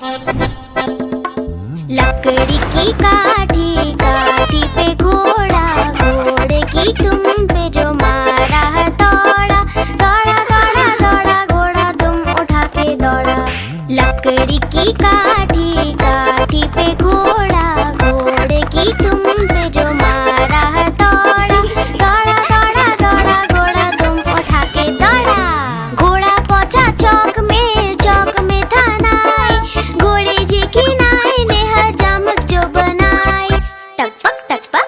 लकड़ी की काठी, काठी पे घोड़ा, घोड़े की तुम पे जो मारा दौड़ा, दौड़ा दौड़ा दौड़ा घोड़ा तुम उठा के दौड़ा। लकड़ी की काठी, काठी पे घोड़ा, घोड़े की तुम पे जो मारा दौड़ा, दौड़ा दौड़ा दौड़ा घोड़ा तुम उठा के दौड़ा। घोड़ा पहुंचा चौक में, चौक में था नाई, घोड़े जी की नाई ने हजामत जो बनाई। टकपक टकपक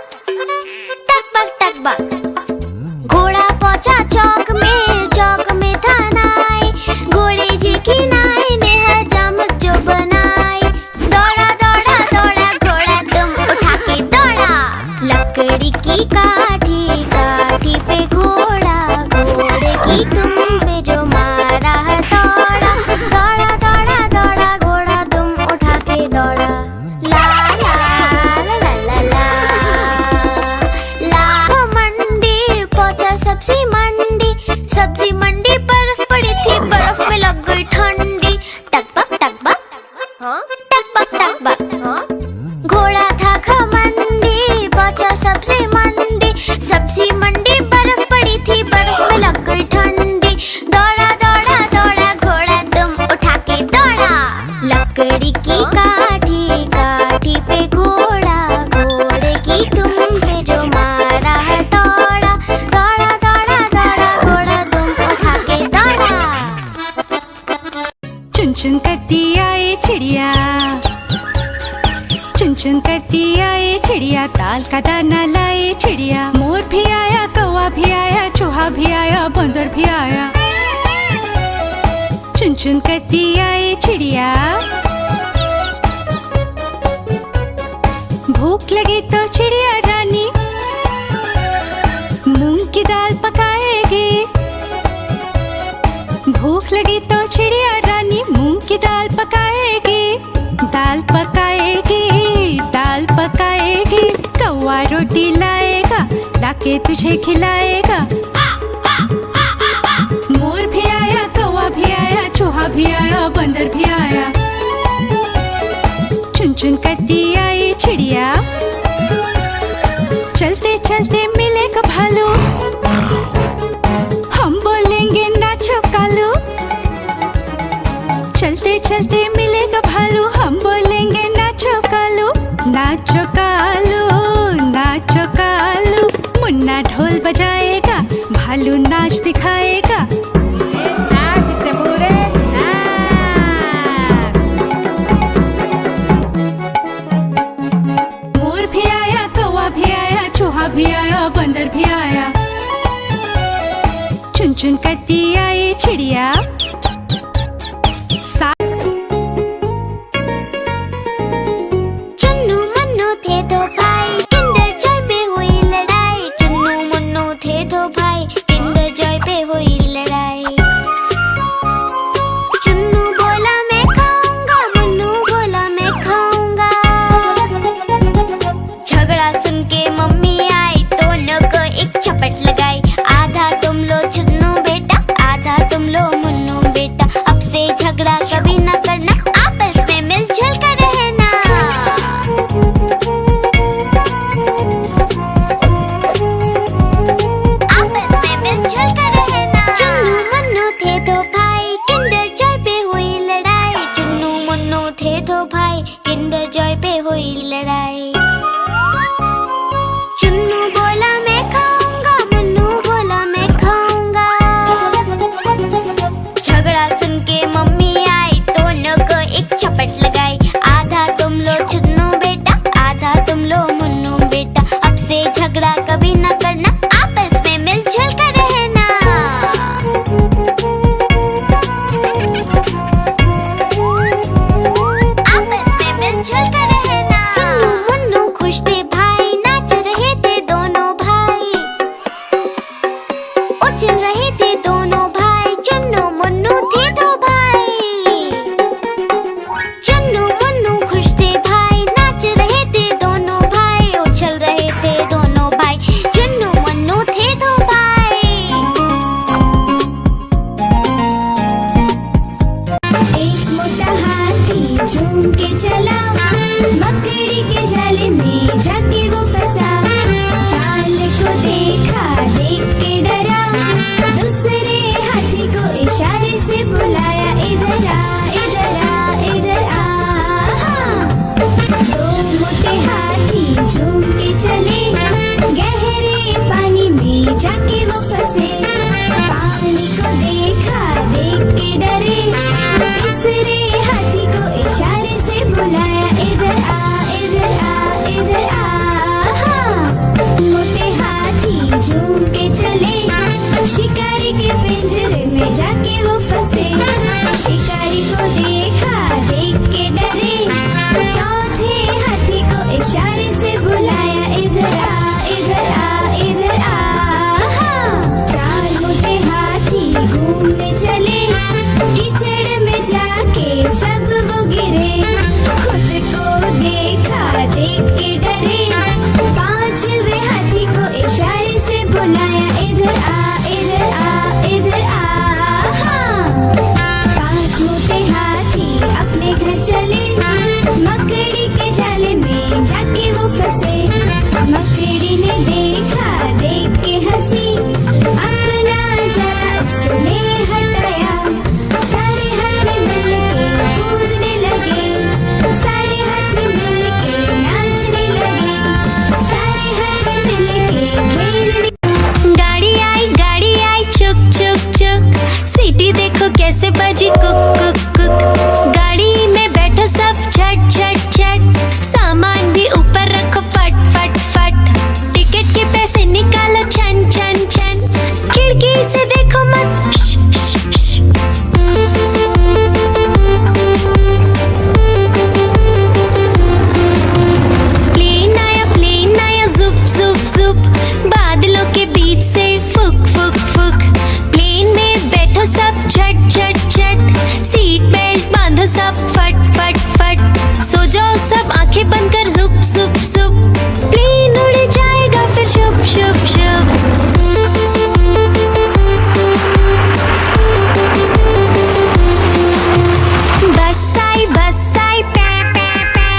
टकपक टकपक। घोड़ा पहुंचा चौक में, चौक में था नाई, घोड़े जी की नाई ने हजामत जो बनाई। दौड़ा दौड़ा दौड़ा घोड़ा तुम उठा के दौड़ा। लकड़ी की काठी, काठी पे घोड़ा, घोड़े की तुम पे जो मारा दौड़ा, दौड़ा दौड़ा दौड़ा घोड़ा तुम उठा के दौड़ा। ला ला ला ला ला ला ला। मंडी पहुंचा सब्जी मंडी, सब्जी मंडी बर्फ पड़ी थी, बर्फ में लग गई ठंडी। टकपक टकपक टकपक टकपक। घोड़ा था घमंडी, पहुंचा सब्जी मंडी, सब्जी मंडी बर्फ पड़ी थी, बर्फ में लग गई ठंडी। दौड़ा दौड़ा दौड़ा घोड़ा तुम उठा के दौड़ा। लकड़ी की काठी, काठी पे घोड़ा, घोड़े की तुम पे जो मारा दौड़ा, दौड़ा दौड़ा दौड़ा घोड़ा तुम उठा के दौड़ा। चुन चुन करती आए चिड़िया, चुन चुन करती आए चिड़िया, दाल का दाना लाए चिड़िया। मोर भी आया, कौवा भी आया, चूहा भी आया, बंदर भी आया। चुन चुन करती आए चिड़िया। भूख लगी तो चिड़िया रानी मूंग की दाल पकाएगी। भूख लगी तो चिड़िया रानी मूंग की दाल पकाएगी, दाल पकाएगी, दाल पकाएगी। कौवा रोटी लाएगा, लाके तुझे खिलाएगा। मोर भी आया, कौवा भी आया, चूहा भी आया, बंदर भी आया। चुन चुन करती आई चिड़िया। चलते चलते मिलेगा भालू, हम बोलेंगे नाचो कालू। चलते चलते मिलेगा भालू, हम बोलेंगे नाचो कालू, नाचो कालू, नाचो कालू। मुन्ना ढोल बजाएगा, भालू नाच दिखाएगा। नाच चबूरे नाच। मोर भी आया, कौवा भी आया, चूहा भी आया, बंदर भी आया। चुन चुन करती आई चिड़िया। चुन्नू मुन्नू थे दो भाई, किंडर जॉय पे हुई लड़ाई। चुन्नू मुन्नू थे दो भाई, किंडर जॉय पे हुई लड़ाई। चुन्नू बोला मैं खाऊंगा, मुन्नू बोला मैं खाऊंगा। झगड़ा सुन के मम्मी आई, दोनों को एक झपट लगाई। आधा तुम लो चुन्नू बेटा, आधा तुम लो मुन्नू बेटा। अब से झगड़ा कभी न करना, आपस में मिलजुल कर रहना। आपस में मिलजुल कर रहना। चुन्नू मुन्नू थे दो भाई, किंडर जॉय पे हुई लड़ाई। चुन्नू मुन्नू थे दो भाई, किंडर जॉय पे हुई लड़ाई। चुन्नू बोला मैं खाऊंगा, मुन्नू बोला मैं खाऊंगा। झगड़ा सुन के मम्मी आई, दोनों को एक झपट लगाई। आधा तुम लो चुन्नू बेटा, आधा तुम लो मुन्नू बेटा। अब से झगड़ा कभी न करना, आपस में मिलजुल कर रहना। आपस में मिलजुल कर रहना। चुन्नू मुन्नू खुश थे भाई, नाच रहे थे दोनों भाई, उछल रहे थे दोनों भाई। चुन्नू मुन्नू थे दो भाई, चुन्नू झूम के चला, मकड़ी के जाले में जाके वो फंसा। जाल को देखा, देख के डरा, दूसरे हाथी को इशारे से बुलाया, इधर आ इधर आ इधर आ। दो मोटे हाथी झूम के चले, गहरे पानी में जाके वो फंसे। पानी को देखा, देख के डरे, तीसरे हाथी को इशारे से बुलाया, इधर आ इधर आ इधर आ। मोटे हाथी झूम के चले, शिकारी के पिंजरे में जाके वो फंसे। शिकारी को देखा, देख के डरे, चौथे हाथी को इशारे से बुलाया, इधर आ इधर आ इधर आ। चार मोटे हाथी घूमने चले, कीचड़ में जाके सब वो गिरे। खुद को देखा, देख के डरे, पांचवे हाथी को इशारे से बुलाया, इधर आ इधर आ इधर आ। पांच मोटे हाथी अपने घर चले, मकड़ी के जाले में जाके वो फंसे। मकड़ी ने देखा, देख के हंसी, अपना जाला उसने हटाया। सारे हाथी मिलके कूदने लगे, सारे हाथी मिलके नाचने लगे, सारे हाथी मिलके खेलने। गाड़ी आई चुक चुक चुक, सीटी देखो कैसे बजी कुक कुक कुक। गाड़ी में बैठो सब झट झट झट, सामान भी ऊपर रखो फट फट फट। टिकट के पैसे निकालो छन छन छन, खिड़की से देखो मत श, श, श। प्लेन आया जुप जुप जुप, बादलों के बीच से फुक फुक फुक। प्लेन में बैठो सब झट झट झट, सीट बेल्ट बांधो सब फट फट फट। सो जाओ सब आंखें बंद कर जुप जुप जुप, प्लेन उड़ जाएगा फिर शुप शुप शुप। बस आई पै पै पै,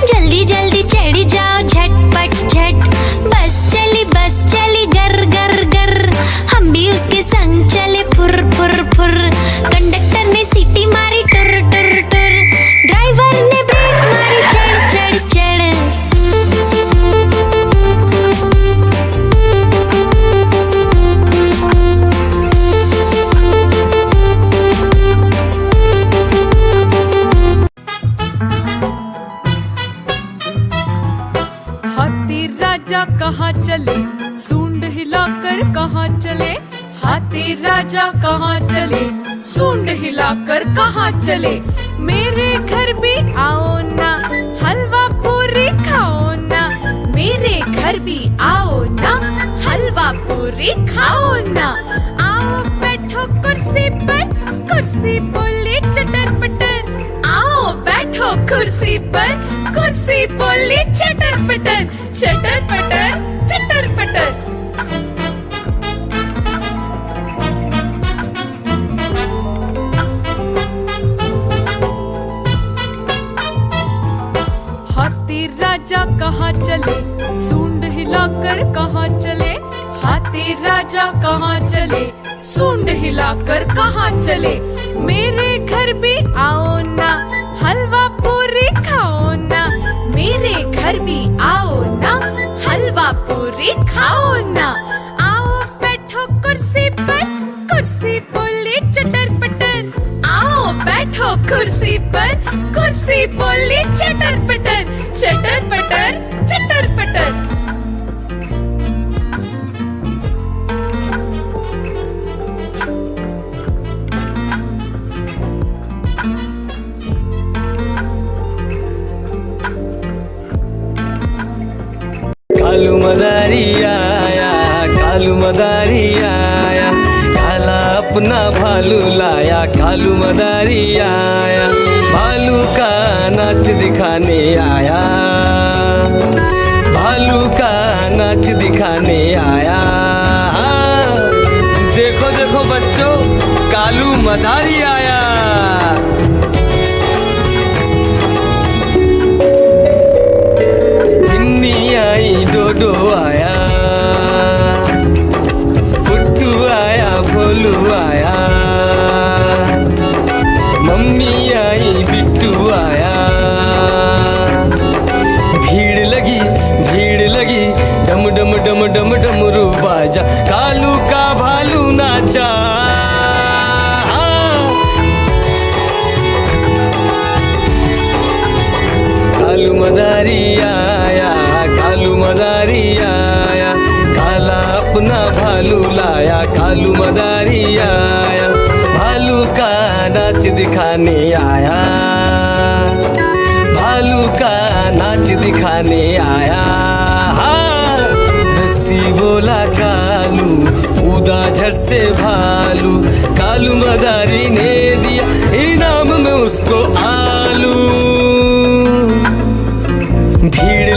जल्दी जल्दी चढ़ी जाओ झटपट झट। बस चली गर गर गर, हम भी उसके संग चले फुर फुर फुर। कंडक्टर ने सीटी मारी टुर टुर टुर, ड्राइवर ने ब्रेक मारी चढ़ चढ़ चढ़। हाथी राजा कहाँ चले, सूंड हिलाकर कहाँ चले। हाथी राजा कहाँ चले, सूंड हिलाकर कहाँ चले। मेरे घर भी आओ ना, हलवा पूरी खाओ ना। मेरे घर भी आओ ना, हलवा पूरी खाओ ना। आओ बैठो कुर्सी पर, कुर्सी बोले चटर पटर। आओ बैठो कुर्सी पर, कुर्सी बोली चटर पटर चटर पटर चटर पटर। हाथी राजा कहाँ चले, सूंड हिलाकर कहाँ चले। हाथी राजा कहाँ चले, सूंड हिलाकर कहाँ चले। मेरे घर भी आओ ना, हलवा पूरी खाओ ना। मेरे घर भी आओ ना, हलवा पूरी खाओ ना। आओ बैठो कुर्सी पर, कुर्सी बोली चटर पटर। आओ बैठो कुर्सी पर, कुर्सी बोली चटर पटर चटर पटर चटर पटर। कालू मदारी आया, कालू मदारी आया, काला अपना भालू लाया। कालू मदारी आया, भालू का नाच दिखाने आया, भालू का नाच दिखाने आया। देखो देखो बच्चों, कालू मदारी आया। कालू मदारी आया, कालू मदारी आया, काला अपना भालू लाया, कालू मदारी आया, भालू का नाच दिखाने आया, भालू का नाच दिखाने आया। हाँ, रस्सी बोला कालू, कूदा झट से भालू, कालू मदारी ने दिया इनाम में उसको आलू। भीड़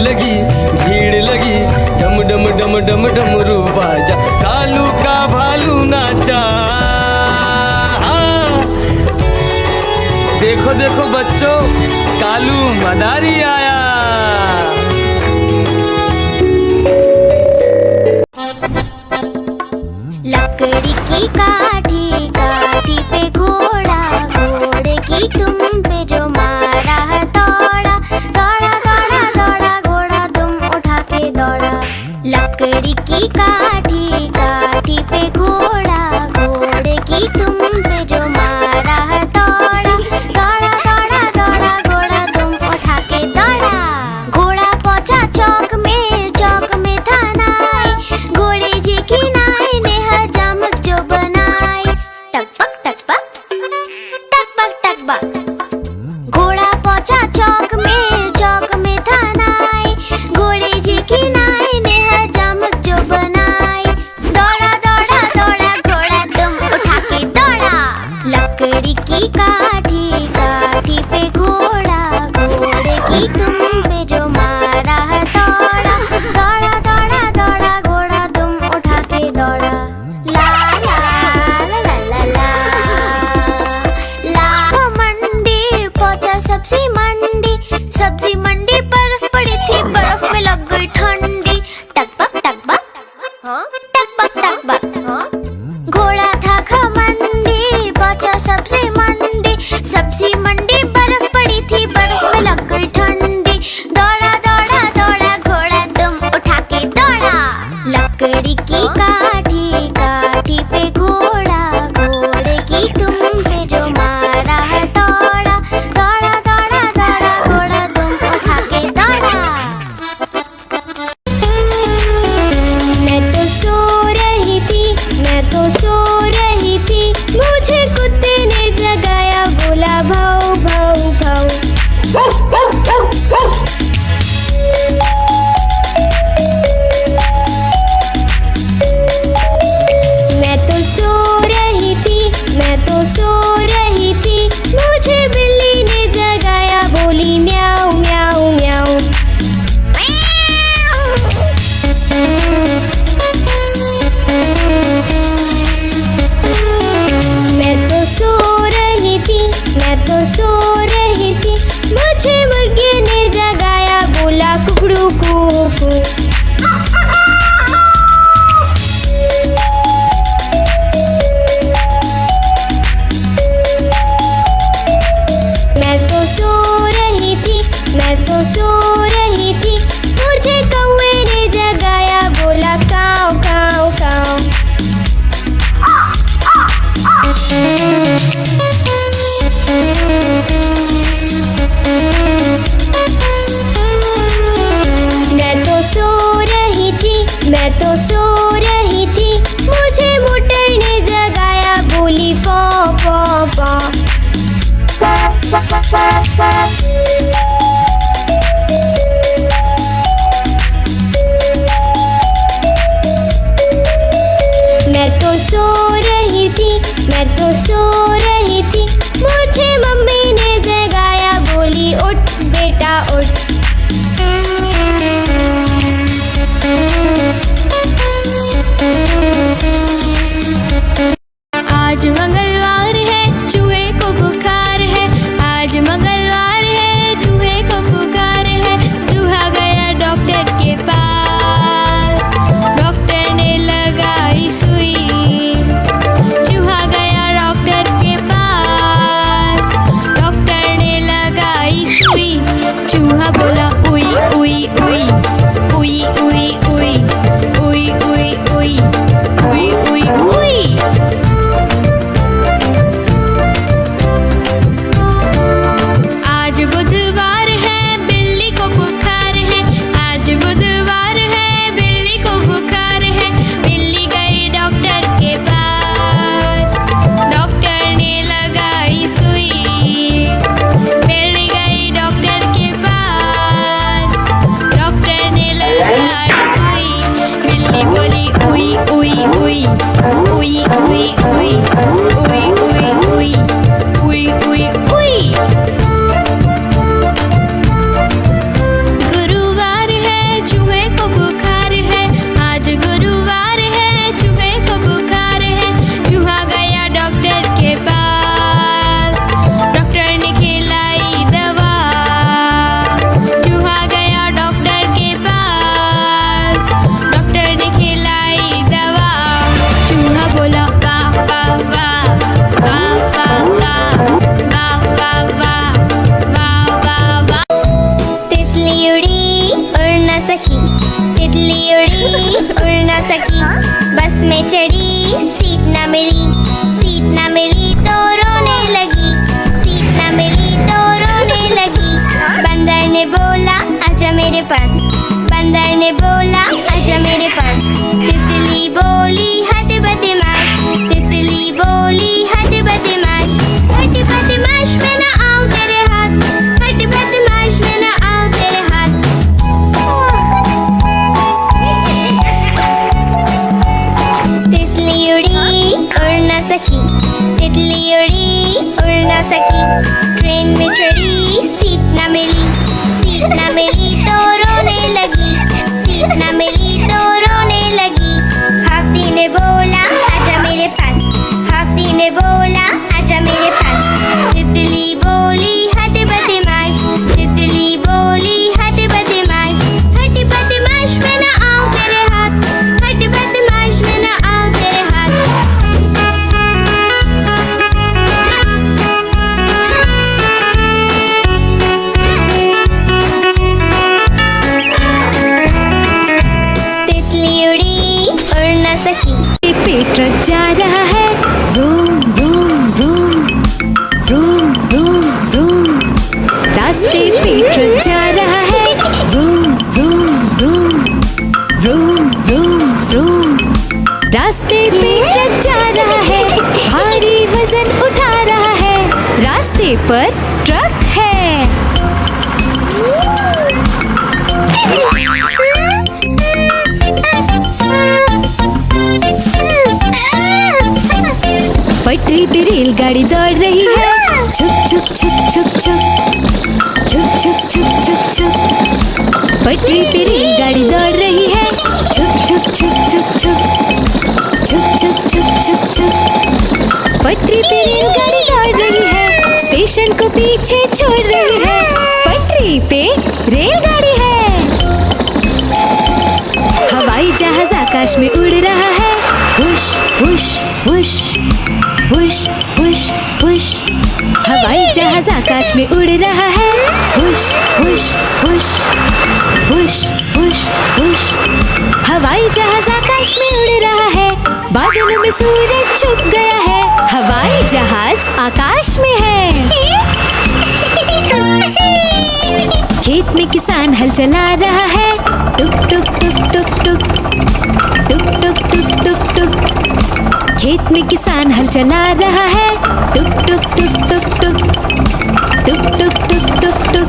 लगी डम डम डम डम डमरू बाजा, कालू का भालू नाचा। हाँ, देखो देखो बच्चों, कालू मदारी आया। लकड़ी की काठी, काठी पे घोड़ा, घोड़े की तुम पे जो मारा हथौड़ा, दौड़ा दौड़ा दौड़ा घोड़ा तुम उठा के दौड़ा। लकड़ी की काठी, काठी पे घोड़ा, घोड़े की तुम पे जो मारा हथौड़ा, दौड़ा दौड़ा दौड़ा घोड़ा तुम उठा के दौड़ा। घोड़ा पहुंचा चौक में, चौक में था नाई, घोड़े जी की नाई ने हजामत जो बनाई। टकबक टकबक टकबक टकबक, घोड़ा पहुंचा चौक में, चौक में था नाई, घोड़े जी की नाई ने हजामत जो बनाई। दौड़ा दौड़ा दौड़ा घोड़ा तुम उठा के दौड़ा। लकड़ी की काठी, काठी पे घोड़ा, घोड़े की तुम पे जो मारा हथौड़ा, दौड़ा दौड़ा दौड़ा घोड़ा तुम उठा के दौड़ा। ला ला ला ला ला ला, लाखों मंडी पहुंचा सब्जी मंडी, सब्जी मंडी बर्फ पड़ी थी, बर्फ में लग गई ठंडी। टकबक टकबक हाँ, टकबक टकबक हाँ, घोड़ा था खमंडी पहुंचा सब्जी मंडी, सब्जी मंडी बर्फ पड़ी थी, बर्फ में लग गई ठंडी। दौड़ा दौड़ा दौड़ा घोड़ा तुम उठा के दौड़ा। लकड़ी की काठी, काठी पे घोड़ा, घोड़े की तुम पे जो मारा हथौड़ा, दौड़ा दौड़ा दौड़ा घोड़ा तुम उठा के दौड़ा। मैं तो सो रही थी, मैं तो सो रही थी, मुझे कुत्ते ने जगाया, बोला भाऊ भाऊ भाऊ। मैं तो सो रही थी, मैं तो सो रही थी, मुझे बिल्ली ने जगाया, बोली म्याऊ म्याऊ म्याऊ। मैं तो सो रही थी, मैं तो सो रही थी, मुझे मुर्गे ने जगाया, बोला कुकड़ू कू। मैं तो सो रही थी, मैं तो सो रही थी, मुझे कौवे ने जगाया, बोला काऊ काऊ काऊ। मैं तो सो रही थी, मैं तो सो रही थी, मुझे मोटर ने जगाया, बोली पौ पौ पौ। मैं तो सो रही थी, मैं तो सो रही थी, मुझे मम्मी ने जगाया, बोली उठ बेटा उठ। आज मंगलवार है, चूहे को बुखार है, आज मंगलवार है, चूहे को बुखार है। चूहा गया डॉक्टर के पास, डॉक्टर ने लगाई सुई। चूहा गया डॉक्टर के पास, डॉक्टर ने लगाई सुई। चूहा बोला उई उई उई उई उई उई उई उई उई उई उई उई। आज बुधवार है, बिल्ली ने बोला आजा मेरे पास, हाथी ने बोला आजा मेरे पास। तितली बोली हट बदमाश, तितली बोली हट बदमाश, हट बदमाश मैं ना आऊं तेरे हाथ, हट बदमाश मैं ना आऊं तेरे हाथ। तितली उड़ी उड़ न सकी। पे ट्रक जा रहा है, room room room room room room. रास्ते पे ट्रक जा रहा है, room room room room room room. रास्ते पे ट्रक जा रहा है, भारी वजन उठा रहा है। रास्ते पर ट्रक है। पटरी पे रेलगाड़ी दौड़ रही है, छुक छुक छुक छुक छुक छुक छुक छुक छुक छुक। पटरी पे रेलगाड़ी दौड़ रही है, छुक छुक छुक छुक छुक छुक छुक छुक छुक छुक। पटरी पे रेलगाड़ी दौड़ रही है, स्टेशन को पीछे छोड़ रही है। पटरी पे रेलगाड़ी है। हवाई जहाज आकाश में उड़ रहा है, हुश हुश हुश हुश हुश हुश। हवाई जहाज आकाश में उड़ रहा है, हुश हुश हुश हुश हुश हुश। हवाई जहाज आकाश में उड़ रहा है, बादलों में सूरज छुप गया है। हवाई जहाज आकाश में है। खेत में किसान हल चला रहा है, टुक टुक टुक टुक टुक टुक टुक टुक टुक टुक। खेत में किसान हल चला रहा है, टुक टुक टुक टुक टुक टुक टुक टुक टुक टुक।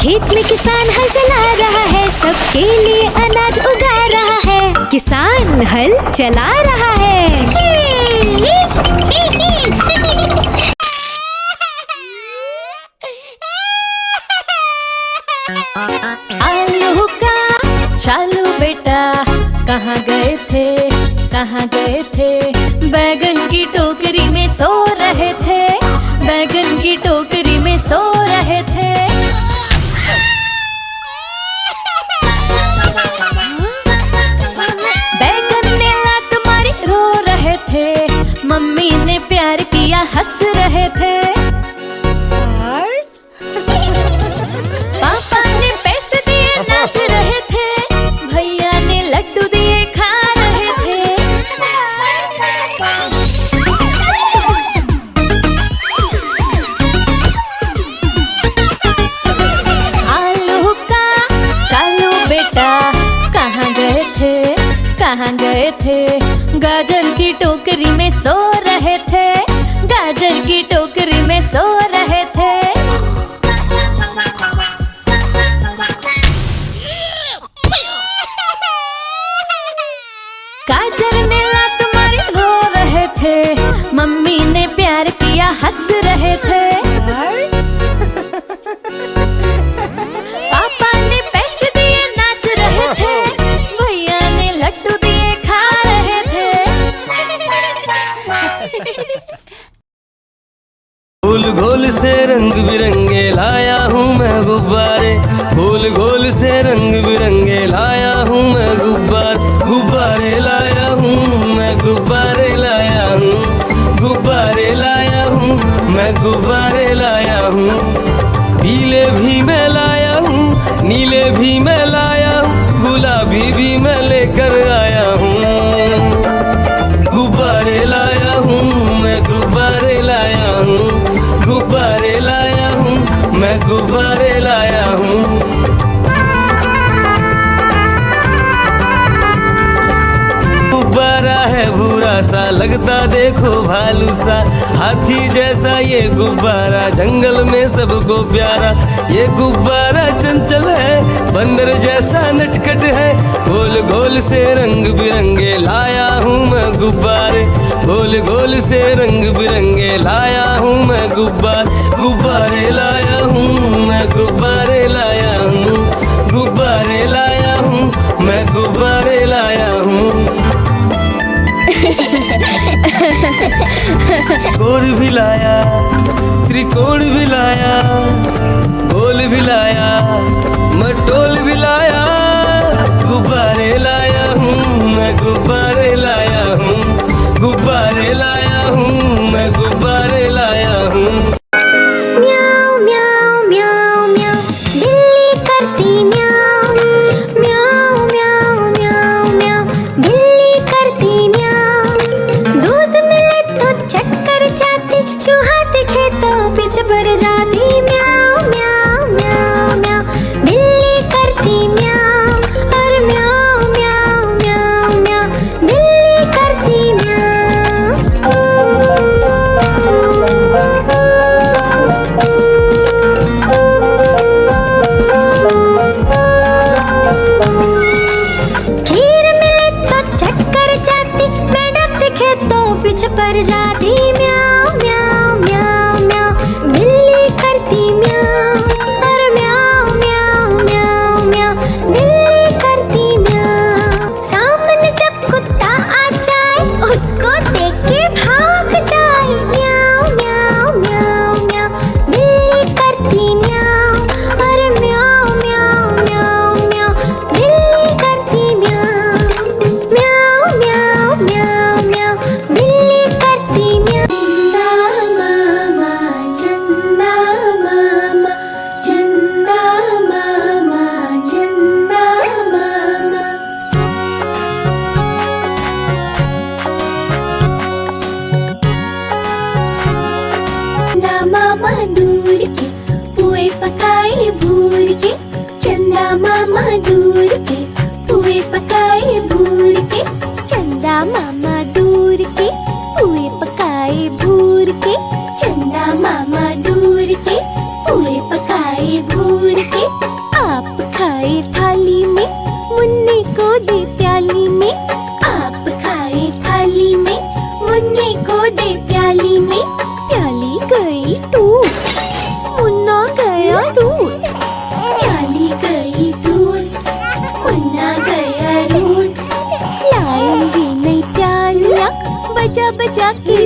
खेत में किसान हल चला रहा है, सबके लिए अनाज उगा रहा है। किसान हल चला रहा है। आलू का चालू बेटा कहाँ गए थे, कहाँ गए थे। बैगन की टोकरी में सो रहे थे, बैगन की टोकरी में सो रहे थे। बैगन ने लात मारी रो रहे थे, मम्मी ने प्यार किया हंस रहे थे। पापा ने पैसे दिए नाच रहे थे, भैया ने लड्डू दिए खा रहे थे। आलू का चालू बेटा कहाँ गए थे, कहाँ गए थे। गाजर की टोकरी में सो रहे थे, गाजर की टोकरी में सो रहे थे। गाजर ने लात मारी रो रहे थे, मम्मी ने प्यार किया हंस रहे थे। पापा ने पैसे दिए नाच रहे थे, भैया ने लड्डू दिए खा रहे थे। गोल गोल से रंग बिरंगे लाया हूँ मैं गुब्बारे, गोल गोल से रंग बिरंगे लाया हूँ मैं गुब्बारे लाया हूँ मैं, गुब्बारे लाया हूँ, गुब्बारे लाया हूँ मैं, गुब्बारे लाया हूँ। पीले भी मैं लाया हूँ, नीले भी मैं लाया हूँ, गुलाबी भी मैं लेकर आया हूँ। गुब्बारे लाया हूँ मैं, गुब्बारे लाया हूँ, गुब्बारे लाया हूँ मैं, गुब्बारे लाया हूँ। गुब्बारा है भूरा सा लगता देखो भालू सा, हाथी जैसा ये गुब्बारा जंगल में सबको प्यारा। ये गुब्बारा चंचल है बंदर जैसा नटखट है, गोल गोल से रंग बिरंगे लाया हूँ मैं गुब्बारे, गोल गोल से रंग बिरंगे लाया हूँ मैं गुब्बारे लाया हूँ मैं, गुब्बारे लाया हूँ, गुब्बारे लाया हूँ मैं, गुब्बारे लाया हूँ। भी लाया, त्रिकोण भी लाया, गोल भी लाया, मटोल भी लाया, गुब्बारे लाया हूँ मैं, गुब्बारे लाया हूँ, गुब्बारे लाया हूँ मैं, गुब्बारे लाया हूँ। म्याऊं म्याऊं म्याऊं म्याऊं बिल्ली करती म्याऊं, म्याऊं म्याऊं म्याऊं म्याऊं बिल्ली करती म्याऊं। दूध मिले तो चक्कर जाती, चूहा दिखे तो पीछे पड़ जाती। म्याऊं म्याऊं म्याऊं म्याऊं बिल्ली करती म्याऊं, और म्याऊं म्याऊं म्याऊं म्याऊं बिल्ली करती म्याऊं। खीर मिले तो चक्कर जाती, मेंढक दिखे तो पीछे पड़ जाती। म्याऊं म्याऊं म्याऊं म्याऊं बिल्ली करती म्याऊं, और म्याऊं म्याऊं म्याऊं म्याऊं बिल्ली करती म्याऊं। सामने जब कुत्ता आ जाए, उसको देख के भाग जाए। म्याऊं म्याऊं म्याऊं म्याऊं बिल्ली करती म्याऊं, और म्याऊं म्याऊं म्याऊं म्याऊं बिल्ली करती म्याऊं। म्याऊं म्याऊं म्याऊं म्याऊं बिल्ली करती म्याऊं। चंदा मामा, चंदा मामा, चंदा मामा, चंदा मामा दूर के पुए पकाए भूर के, चंदा मामा दूर के पुए पकाए भूर के, चंदा मामा दूर के पुए पकाए भूर के, चंदा मामा दूर के पुए पकाए भूर के। आप खाए थाली में, मुन्ने को दे प्याली में, आप खाए थाली में, मुन्ने को दे प्याली में। प्याली गई टूट, मुन्ना गया रूठ, प्याली गई टूट, मुन्ना गया रूठ। लाएंगे नई प्यालियाँ बजा बजा के